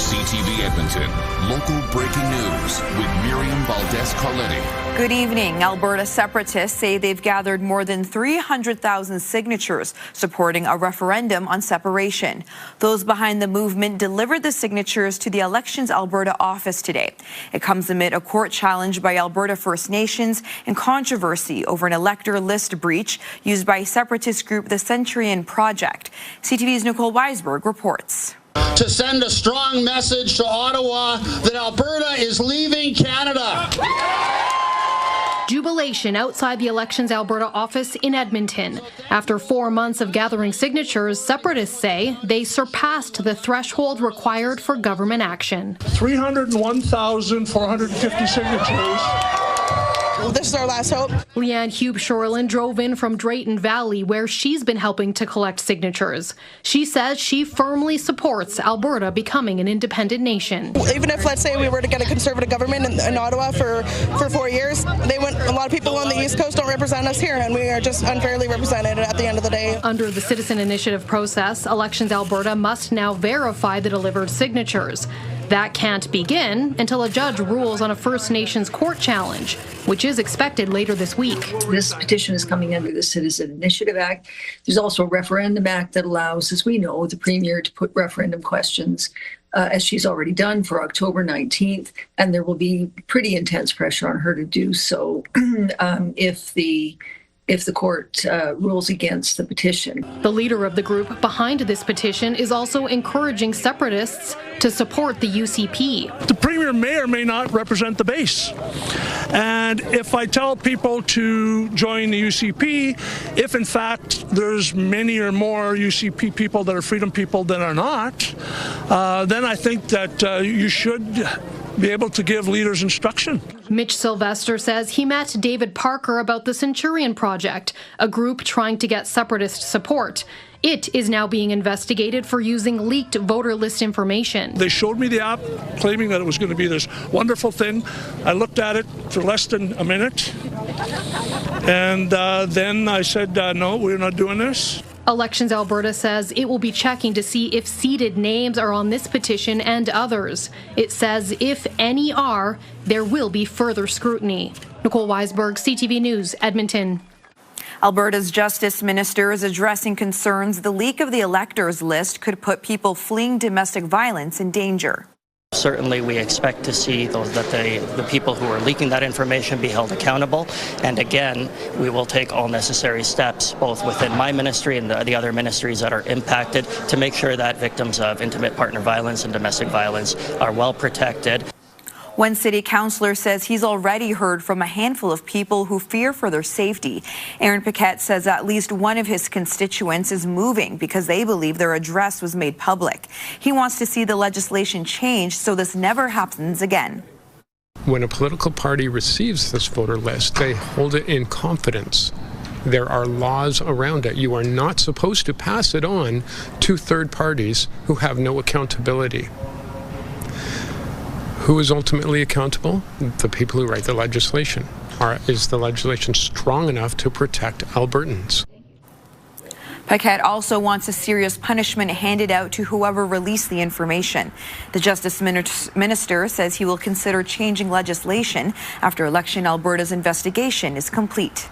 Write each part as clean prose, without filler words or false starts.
CTV Edmonton, local breaking news with Miriam Valdez-Carletti. Good evening. Alberta separatists say they've gathered more than 300,000 signatures supporting a referendum on separation. Those behind the movement delivered the signatures to the Elections Alberta office today. It comes amid a court challenge by Alberta First Nations and controversy over an elector list breach used by separatist group the Centurion Project. CTV's Nicole Weisberg reports. To send a strong message to Ottawa that Alberta is leaving Canada. Jubilation outside the Elections Alberta office in Edmonton. After 4 months of gathering signatures, separatists say they surpassed the threshold required for government action. 301,450 signatures. This is our last hope. Leanne Hube-Shorlin drove in from Drayton Valley, where she's been helping to collect signatures. She says she firmly supports Alberta becoming an independent nation. Even if, let's say, we were to get a Conservative government in Ottawa for 4 years, a lot of people on the East Coast don't represent us here, and we are just unfairly represented at the end of the day. Under the Citizen Initiative process, Elections Alberta must now verify the delivered signatures. That can't begin until a judge rules on a First Nations court challenge, which is expected later this week. This petition is coming under the Citizen Initiative Act. There's also a Referendum Act that allows, as we know, the Premier to put referendum questions, as she's already done, for October 19th, and there will be pretty intense pressure on her to do so if the court rules against the petition. The leader of the group behind this petition is also encouraging separatists to support the UCP. The Premier may or may not represent the base. And if I tell people to join the UCP, if in fact there's many or more UCP people that are Freedom people than are not, then I think that you should be able to give leaders instruction. Mitch Sylvester says he met David Parker about the Centurion Project, a group trying to get separatist support. It is now being investigated for using leaked voter list information. They showed me the app, claiming that it was going to be this wonderful thing. I looked at it for less than a minute, and then I said, no, we're not doing this. Elections Alberta says it will be checking to see if seeded names are on this petition and others. It says if any are, there will be further scrutiny. Nicole Weisberg, CTV News, Edmonton. Alberta's Justice Minister is addressing concerns the leak of the electors list could put people fleeing domestic violence in danger. Certainly, we expect to see the people who are leaking that information be held accountable. And again, we will take all necessary steps, both within my ministry and the other ministries that are impacted, to make sure that victims of intimate partner violence and domestic violence are well protected. One city councillor says he's already heard from a handful of people who fear for their safety. Aaron Paquette says at least one of his constituents is moving because they believe their address was made public. He wants to see the legislation changed so this never happens again. When a political party receives this voter list, they hold it in confidence. There are laws around it. You are not supposed to pass it on to third parties who have no accountability. Who is ultimately accountable? The people who write the legislation. Is the legislation strong enough to protect Albertans? Paquette also wants a serious punishment handed out to whoever released the information. The Justice Minister says he will consider changing legislation after Election Alberta's investigation is complete.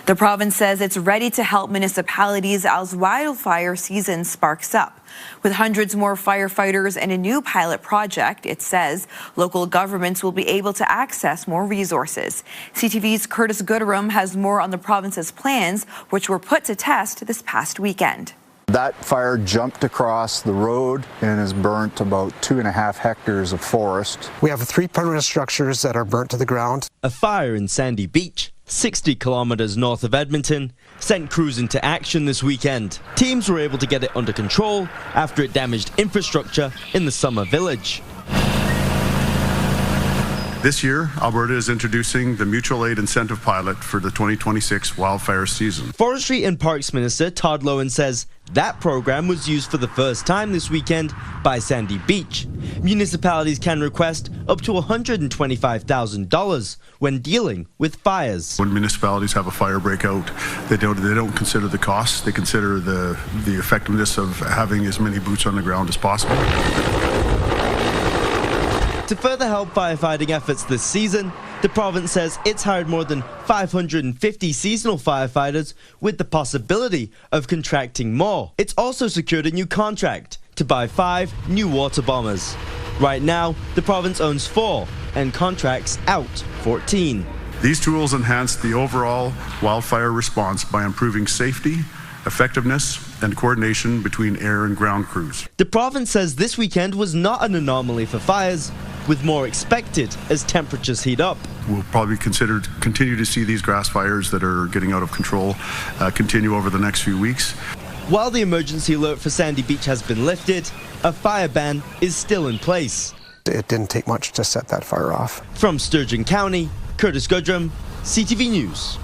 The province says it's ready to help municipalities as wildfire season sparks up. With hundreds more firefighters and a new pilot project, it says local governments will be able to access more resources. CTV's Curtis Gooderum has more on the province's plans, which were put to test this past weekend. That fire jumped across the road and has burnt about 2.5 hectares of forest. We have 3 permanent structures that are burnt to the ground. A fire in Sandy Beach, 60 kilometres north of Edmonton, sent crews into action this weekend. Teams were able to get it under control after it damaged infrastructure in the summer village. This year, Alberta is introducing the Mutual Aid Incentive Pilot for the 2026 wildfire season. Forestry and Parks Minister Todd Loewen says that program was used for the first time this weekend by Sandy Beach. Municipalities can request up to $125,000 when dealing with fires. When municipalities have a fire breakout, they don't consider the costs. They consider the effectiveness of having as many boots on the ground as possible. To further help firefighting efforts this season, the province says it's hired more than 550 seasonal firefighters with the possibility of contracting more. It's also secured a new contract to buy 5 new water bombers. Right now, the province owns 4 and contracts out 14. These tools enhance the overall wildfire response by improving safety, effectiveness, and coordination between air and ground crews. The province says this weekend was not an anomaly for fires, with more expected as temperatures heat up. We'll probably continue to see these grass fires that are getting out of control continue over the next few weeks. While the emergency alert for Sandy Beach has been lifted, a fire ban is still in place. It didn't take much to set that fire off. From Sturgeon County, Curtis Goodrum, CTV News.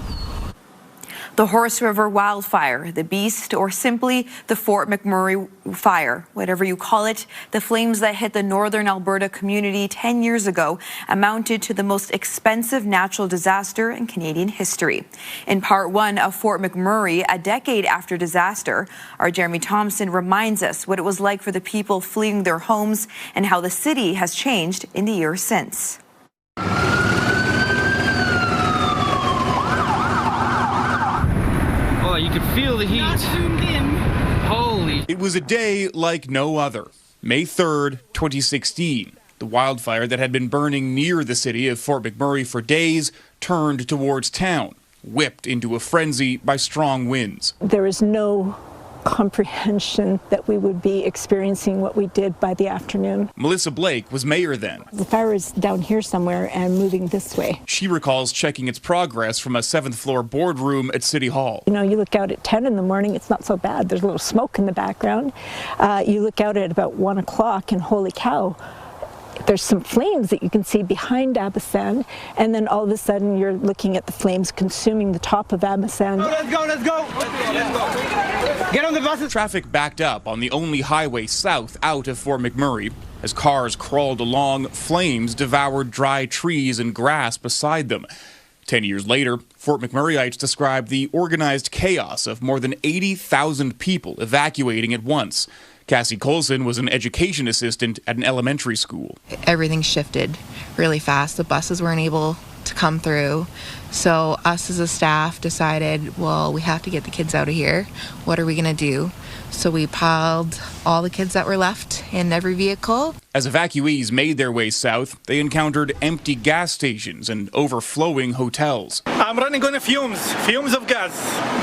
The Horse River Wildfire, the Beast, or simply the Fort McMurray fire, whatever you call it, the flames that hit the northern Alberta community 10 years ago amounted to the most expensive natural disaster in Canadian history. In part 1 of Fort McMurray, a decade after disaster, our Jeremy Thompson reminds us what it was like for the people fleeing their homes and how the city has changed in the years since. You could feel the heat. Holy. It was a day like no other. May 3rd, 2016. The wildfire that had been burning near the city of Fort McMurray for days turned towards town, whipped into a frenzy by strong winds. There is no comprehension that we would be experiencing what we did by the afternoon. Melissa Blake was mayor then. The fire is down here somewhere and moving this way. She recalls checking its progress from a 7th floor boardroom at City Hall. You know, you look out at 10 in the morning, it's not so bad. There's a little smoke in the background. You look out at about 1 o'clock and holy cow, there's some flames that you can see behind Abassan, and then all of a sudden you're looking at the flames consuming the top of Abassan. Let's go, let's go! Get on the buses! Traffic backed up on the only highway south out of Fort McMurray. As cars crawled along, flames devoured dry trees and grass beside them. 10 years later, Fort McMurrayites described the organized chaos of more than 80,000 people evacuating at once. Cassie Colson was an education assistant at an elementary school. Everything shifted really fast. The buses weren't able to come through. So us as a staff decided, well, we have to get the kids out of here. What are we going to do? So we piled all the kids that were left in every vehicle. As evacuees made their way south, they encountered empty gas stations and overflowing hotels. I'm running on fumes of gas.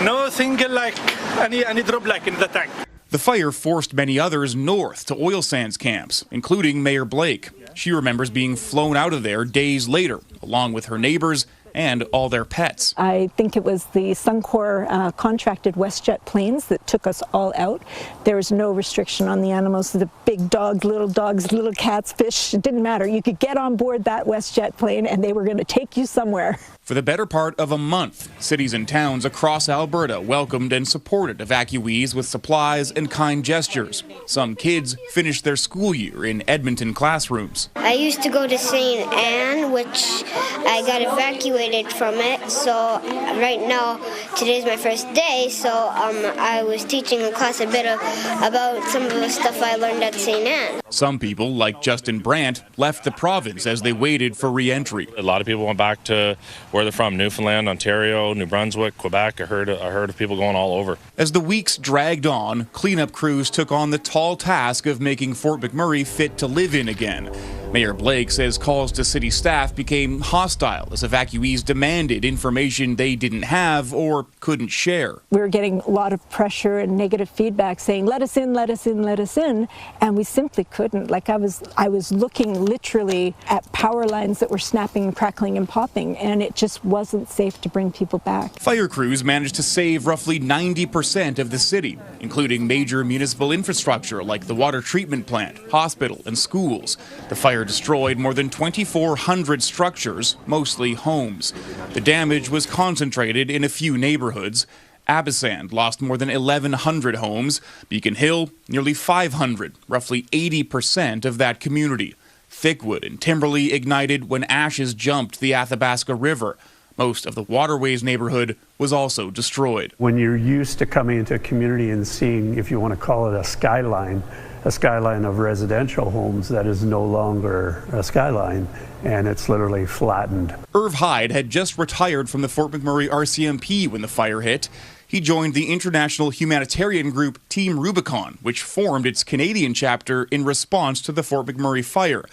No single any drop in the tank. The fire forced many others north to oil sands camps, including Mayor Blake. She remembers being flown out of there days later, along with her neighbors and all their pets. I think it was the Suncor contracted WestJet planes that took us all out. There was no restriction on the animals, the big dogs, little cats, fish, it didn't matter. You could get on board that WestJet plane and they were going to take you somewhere. For the better part of a month, cities and towns across Alberta welcomed and supported evacuees with supplies and kind gestures. Some kids finished their school year in Edmonton classrooms. I used to go to St. Anne, which I got evacuated from it. So right now, today's my first day, so I was teaching a class a bit about some of the stuff I learned at St. Anne. Some people, like Justin Brandt, left the province as they waited for re-entry. A lot of people went back to where they're from, Newfoundland, Ontario, New Brunswick, Quebec. I heard of people going all over. As the weeks dragged on, cleanup crews took on the tall task of making Fort McMurray fit to live in again. Mayor Blake says calls to city staff became hostile as evacuees demanded information they didn't have or couldn't share. We were getting a lot of pressure and negative feedback saying, let us in, let us in, let us in. And we simply couldn't. Like I was looking literally at power lines that were snapping, crackling, and popping, and it just wasn't safe to bring people back. Fire crews managed to save roughly 90% of the city, including major municipal infrastructure like the water treatment plant, hospital, and schools. The fire fire destroyed more than 2,400 structures, mostly homes. The damage was concentrated in a few neighborhoods. Abasand lost more than 1,100 homes. Beacon Hill, nearly 500, roughly 80% of that community. Thickwood and Timberley ignited when ashes jumped the Athabasca River. Most of the Waterways neighborhood was also destroyed. When you're used to coming into a community and seeing, if you want to call it a skyline of residential homes, that is no longer a skyline, and it's literally flattened. Irv Hyde had just retired from the Fort McMurray RCMP when the fire hit. He joined the international humanitarian group Team Rubicon, which formed its Canadian chapter in response to the Fort McMurray fire.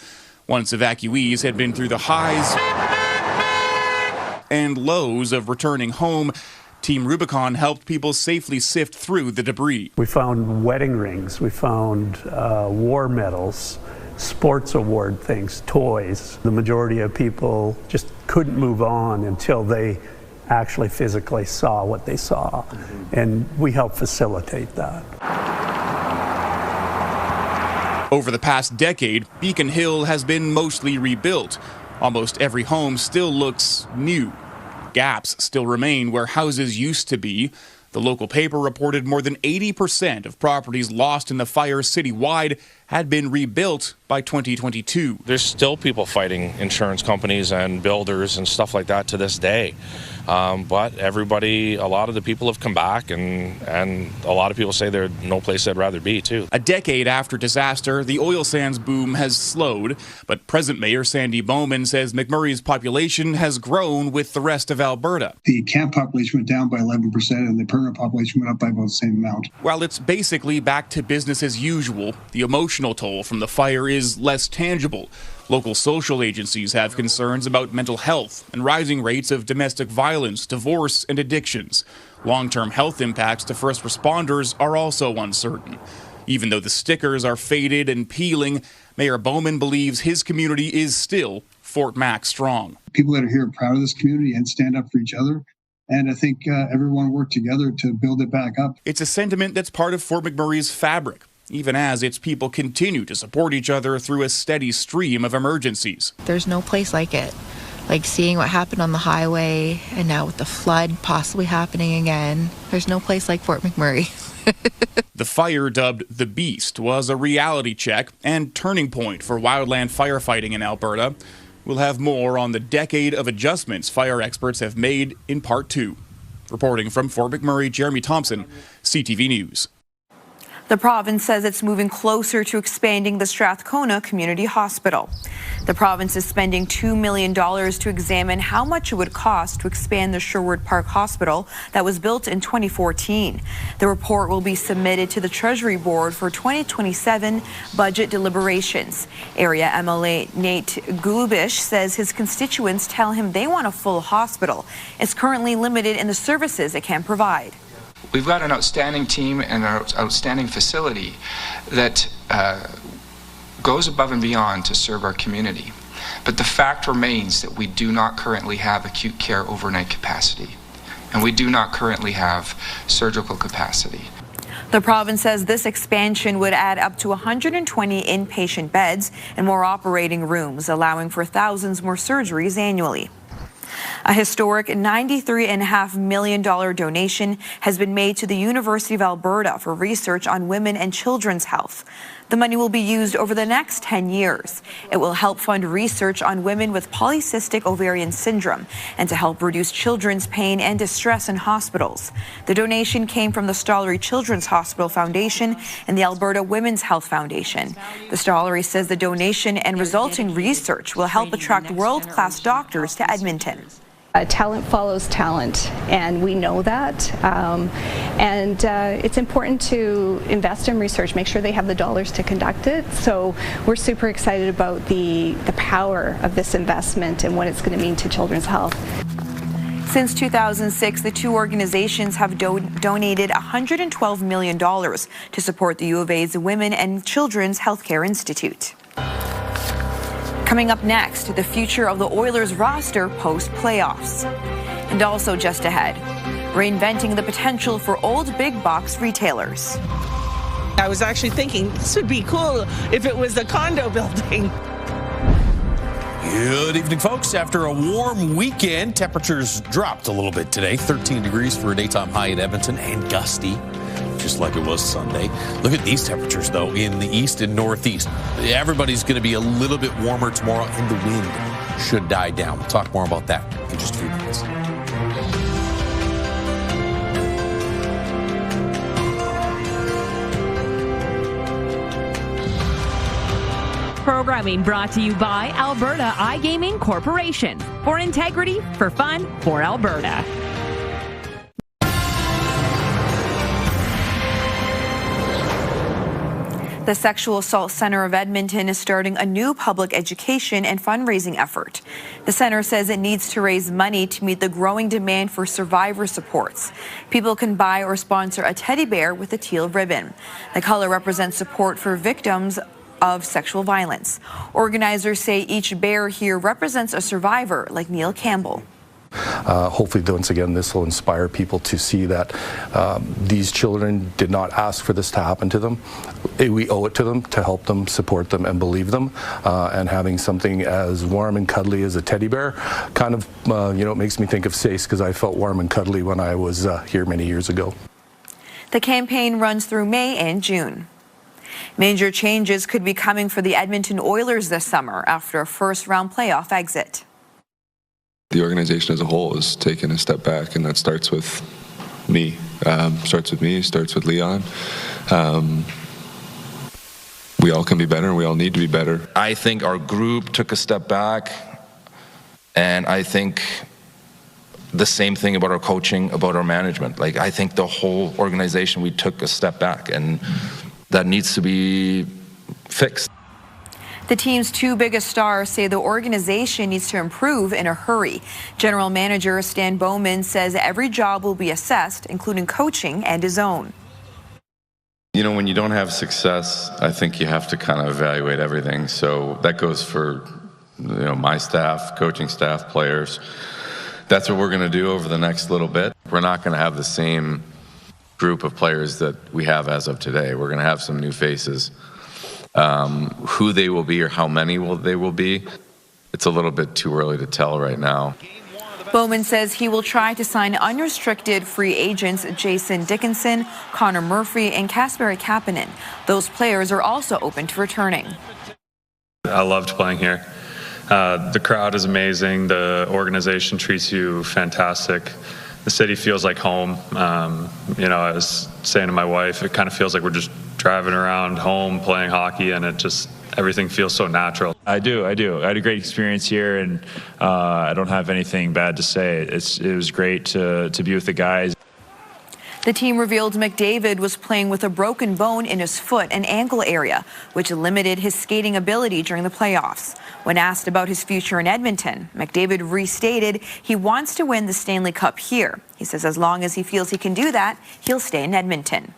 Once evacuees had been through the highs and lows of returning home, Team Rubicon helped people safely sift through the debris. We found wedding rings, we found war medals, sports award things, toys. The majority of people just couldn't move on until they actually physically saw what they saw, and we help facilitate that. Over the past decade, Beacon Hill has been mostly rebuilt. Almost every home still looks new. Gaps still remain where houses used to be. The local paper reported more than 80% of properties lost in the fire citywide had been rebuilt by 2022. There's still people fighting insurance companies and builders and stuff like that to this day. But everybody, a lot of the people have come back, and a lot of people say there's no place they'd rather be, too. A decade after disaster, the oil sands boom has slowed, but present Mayor Sandy Bowman says McMurray's population has grown with the rest of Alberta. The camp population went down by 11%, and the permanent population went up by about the same amount. While it's basically back to business as usual, the emotional toll from the fire is less tangible. Local social agencies have concerns about mental health and rising rates of domestic violence, divorce, and addictions. Long-term health impacts to first responders are also uncertain. Even though the stickers are faded and peeling, Mayor Bowman believes his community is still Fort Mac strong. People that are here are proud of this community and stand up for each other. And I think everyone worked together to build it back up. It's a sentiment that's part of Fort McMurray's fabric, even as its people continue to support each other through a steady stream of emergencies. There's no place like it. Like seeing what happened on the highway, and now with the flood possibly happening again, there's no place like Fort McMurray. The fire, dubbed The Beast, was a reality check and turning point for wildland firefighting in Alberta. We'll have more on the decade of adjustments fire experts have made in Part 2. Reporting from Fort McMurray, Jeremy Thompson, CTV News. The province says it's moving closer to expanding the Strathcona Community Hospital. The province is spending $2 million to examine how much it would cost to expand the Sherwood Park Hospital that was built in 2014. The report will be submitted to the Treasury Board for 2027 budget deliberations. Area MLA Nate Gubish says his constituents tell him they want a full hospital. It's currently limited in the services it can provide. We've got an outstanding team and an outstanding facility that goes above and beyond to serve our community. But the fact remains that we do not currently have acute care overnight capacity, and we do not currently have surgical capacity. The province says this expansion would add up to 120 inpatient beds and more operating rooms, allowing for thousands more surgeries annually. A historic $93.5 million donation has been made to the University of Alberta for research on women and children's health. The money will be used over the next 10 years. It will help fund research on women with polycystic ovarian syndrome and to help reduce children's pain and distress in hospitals. The donation came from the Stollery Children's Hospital Foundation and the Alberta Women's Health Foundation. The Stollery says the donation and resulting research will help attract world-class doctors to Edmonton. Talent follows talent, and we know that. It's important to invest in research, make sure they have the dollars to conduct it. So we're super excited about the power of this investment and what it's going to mean to children's health. Since 2006, the two organizations have donated $112 million to support the U of A's Women and Children's Healthcare Institute. Coming up next, the future of the Oilers roster post-playoffs. And also just ahead, reinventing the potential for old big box retailers. I was actually thinking this would be cool if it was a condo building. Good evening, folks. After a warm weekend, temperatures dropped a little bit today. 13 degrees for a daytime high in Edmonton and gusty, just like it was Sunday. Look at these temperatures, though, in the east and northeast. Everybody's going to be a little bit warmer tomorrow, and the wind should die down. We'll talk more about that in just a few minutes. Programming brought to you by Alberta iGaming Corporation. For integrity, for fun, for Alberta. The Sexual Assault Centre of Edmonton is starting a new public education and fundraising effort. The centre says it needs to raise money to meet the growing demand for survivor supports. People can buy or sponsor a teddy bear with a teal ribbon. The color represents support for victims of sexual violence. Organizers say each bear here represents a survivor, like Neil Campbell. Hopefully, once again, this will inspire people to see that these children did not ask for this to happen to them. We owe it to them to help them, support them, and believe them. And having something as warm and cuddly as a teddy bear kind of, it makes me think of SACE, because I felt warm and cuddly when I was here many years ago. The campaign runs through May and June. Major changes could be coming for the Edmonton Oilers this summer after a first-round playoff exit. The organization as a whole is taking a step back, and that starts with me. Starts with Leon. We all can be better, and we all need to be better. I think our group took a step back, and I think the same thing about our coaching, about our management. Like, I think the whole organization, we took a step back, and that needs to be fixed. The team's two biggest stars say the organization needs to improve in a hurry. General Manager Stan Bowman says every job will be assessed, including coaching and his own. When you don't have success, I think you have to kind of evaluate everything. So that goes for, my staff, coaching staff, players. That's what we're going to do over the next little bit. We're not going to have the same group of players that we have as of today. We're going to have some new faces. Who they will be or how many they will be, it's a little bit too early to tell right now. Bowman says he will try to sign unrestricted free agents Jason Dickinson, Connor Murphy, and Kasperi Kapanen. Those players are also open to returning. I loved playing here. The crowd is amazing. The organization treats you fantastic. The city feels like home. I was saying to my wife, it kind of feels like we're just driving around home playing hockey, and everything feels so natural. I do. I had a great experience here, and I don't have anything bad to say. It was great to be with the guys. The team revealed McDavid was playing with a broken bone in his foot and ankle area, which limited his skating ability during the playoffs. When asked about his future in Edmonton, McDavid restated he wants to win the Stanley Cup here. He says as long as he feels he can do that, he'll stay in Edmonton.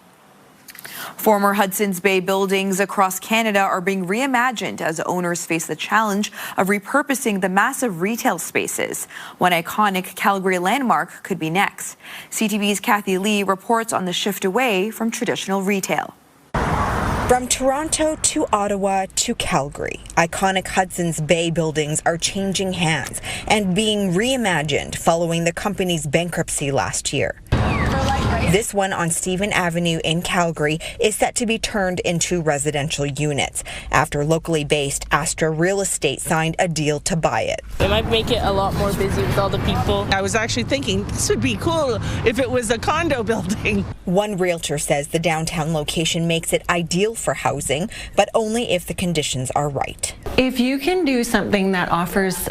Former Hudson's Bay buildings across Canada are being reimagined as owners face the challenge of repurposing the massive retail spaces. One iconic Calgary landmark could be next. CTV's Kathy Lee reports on the shift away from traditional retail. From Toronto to Ottawa to Calgary, iconic Hudson's Bay buildings are changing hands and being reimagined following the company's bankruptcy last year. This one on Stephen Avenue in Calgary is set to be turned into residential units after locally based Astra Real Estate signed a deal to buy it. It might make it a lot more busy with all the people. I was actually thinking this would be cool if it was a condo building. One realtor says the downtown location makes it ideal for housing, but only if the conditions are right. If you can do something that offers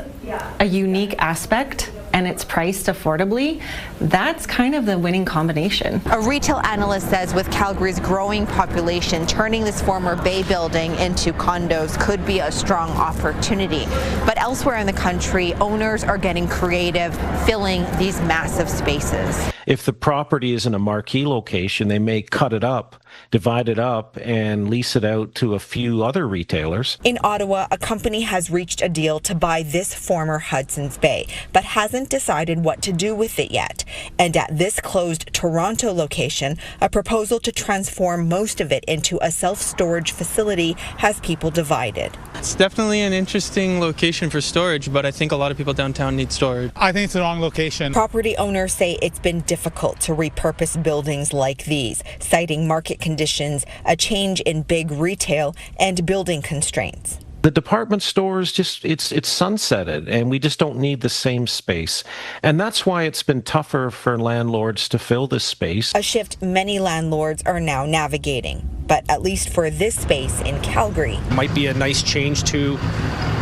a unique aspect and it's priced affordably, that's kind of the winning combination. A retail analyst says with Calgary's growing population, turning this former Bay building into condos could be a strong opportunity. But elsewhere in the country, owners are getting creative, filling these massive spaces. If the property is in a marquee location, they may cut it up, divide it up, and lease it out to a few other retailers. In Ottawa, a company has reached a deal to buy this former Hudson's Bay, but hasn't decided what to do with it yet. And at this closed Toronto location, a proposal to transform most of it into a self-storage facility has people divided. It's definitely an interesting location for storage, but I think a lot of people downtown need storage. I think it's the wrong location. Property owners say it's been difficult to repurpose buildings like these, citing market conditions, a change in big retail, and building constraints. The department stores it's sunsetted, and we just don't need the same space. And that's why it's been tougher for landlords to fill this space. A shift many landlords are now navigating. But at least for this space in Calgary, might be a nice change to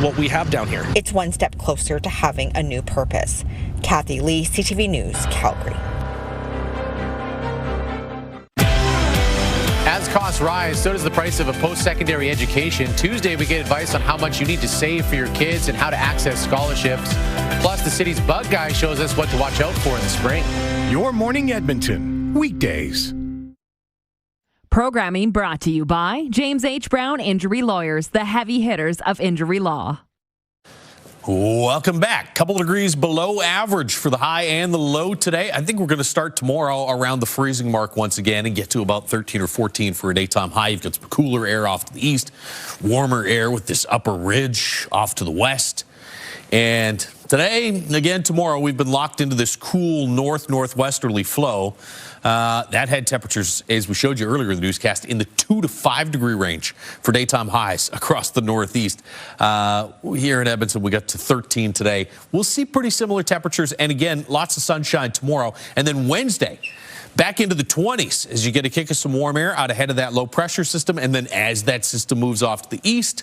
what we have down here. It's one step closer to having a new purpose. Kathy Lee, CTV News, Calgary. As costs rise, so does the price of a post-secondary education. Tuesday, we get advice on how much you need to save for your kids and how to access scholarships. Plus, the city's bug guy shows us what to watch out for in the spring. Your Morning Edmonton, weekdays. Programming brought to you by James H. Brown Injury Lawyers, the heavy hitters of injury law. Welcome back. Couple of degrees below average for the high and the low today. I think we're going to start tomorrow around the freezing mark once again and get to about 13 or 14 for a daytime high. You've got some cooler air off to the east, warmer air with this upper ridge off to the west. And today, again tomorrow, we've been locked into this cool northwesterly flow. That had temperatures, as we showed you earlier in the newscast, in the 2 to 5 degree range for daytime highs across the northeast. Here in Edmonton, we got to 13 today. We'll see pretty similar temperatures, and again, lots of sunshine tomorrow. And then Wednesday, back into the 20s as you get a kick of some warm air out ahead of that low pressure system. And then as that system moves off to the east,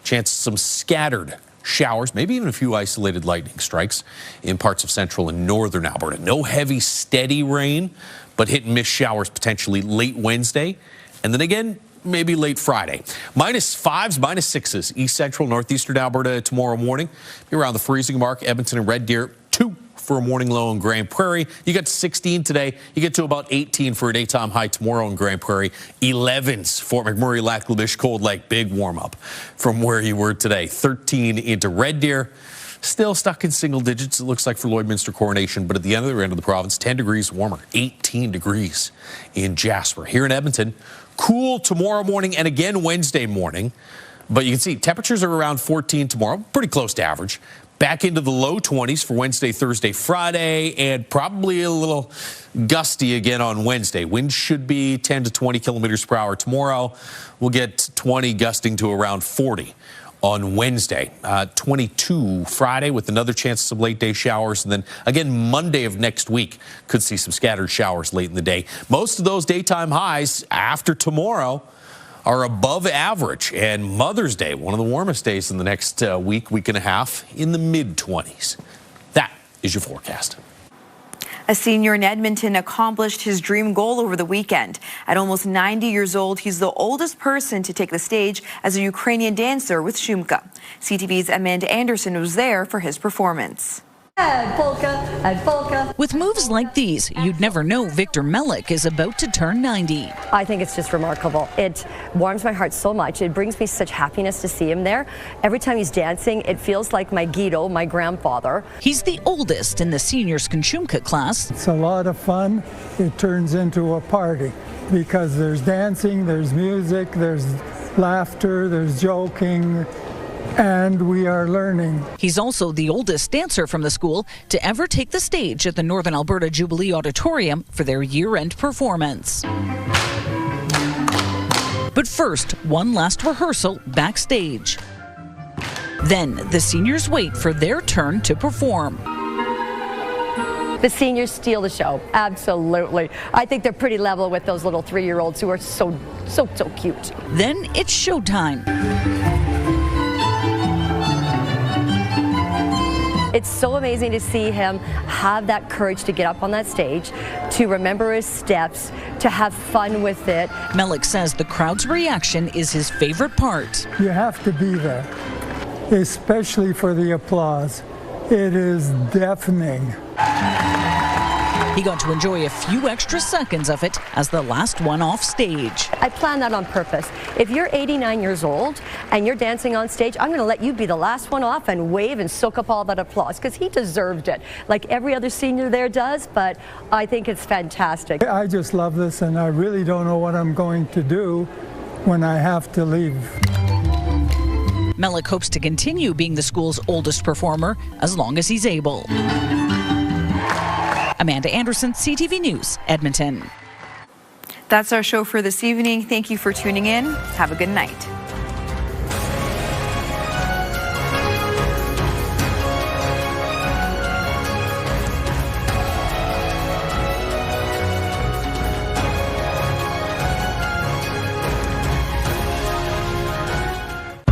chance of some scattered showers, maybe even a few isolated lightning strikes in parts of central and northern Alberta. No heavy, steady rain, but hit and miss showers potentially late Wednesday. And then again, maybe late Friday. -5s, -6s, east central, northeastern Alberta tomorrow morning. Be around the freezing mark. Edmonton and Red Deer, 2 for a morning low in Grand Prairie. You got 16 today. You get to about 18 for a daytime high tomorrow in Grand Prairie. 11s, Fort McMurray, Lac La Biche, Cold Lake, big warm up from where you were today. 13 into Red Deer. Still stuck in single digits, it looks like, for Lloydminster, Coronation, but at the other end of the province, 10 degrees warmer, 18 degrees in Jasper. Here in Edmonton, cool tomorrow morning and again Wednesday morning, but you can see temperatures are around 14 tomorrow, pretty close to average. Back into the low 20s for Wednesday, Thursday, Friday, and probably a little gusty again on Wednesday. Winds should be 10 to 20 kilometers per hour tomorrow. We'll get 20 gusting to around 40 on Wednesday. 22 Friday with another chance of some late day showers. And then again, Monday of next week could see some scattered showers late in the day. Most of those daytime highs after tomorrow are above average. And Mother's Day, one of the warmest days in the next week and a half, in the mid-20s. That is your forecast. A senior in Edmonton accomplished his dream goal over the weekend. At almost 90 years old, he's the oldest person to take the stage as a Ukrainian dancer with Shumka. CTV's Amanda Anderson was there for his performance. And polka, and polka. With moves like these, you'd never know Victor Melik is about to turn 90. I think it's just remarkable. It warms my heart so much. It brings me such happiness to see him there. Every time he's dancing, it feels like my Guido, my grandfather. He's the oldest in the seniors Kanchumka class. It's a lot of fun. It turns into a party because there's dancing, there's music, there's laughter, there's joking. And we are learning. He's also the oldest dancer from the school to ever take the stage at the Northern Alberta Jubilee Auditorium for their year-end performance. But first, one last rehearsal backstage. Then the seniors wait for their turn to perform. The seniors steal the show, absolutely. I think they're pretty level with those little 3-year-olds who are so cute. Then it's showtime. It's so amazing to see him have that courage to get up on that stage, to remember his steps, to have fun with it. Melik says the crowd's reaction is his favorite part. You have to be there, especially for the applause. It is deafening. He got to enjoy a few extra seconds of it as the last one off stage. I planned that on purpose. If you're 89 years old and you're dancing on stage, I'm going to let you be the last one off and wave and soak up all that applause because he deserved it, like every other senior there does, but I think it's fantastic. I just love this, and I really don't know what I'm going to do when I have to leave. Mellick hopes to continue being the school's oldest performer as long as he's able. Amanda Anderson, CTV News, Edmonton. That's our show for this evening. Thank you for tuning in. Have a good night.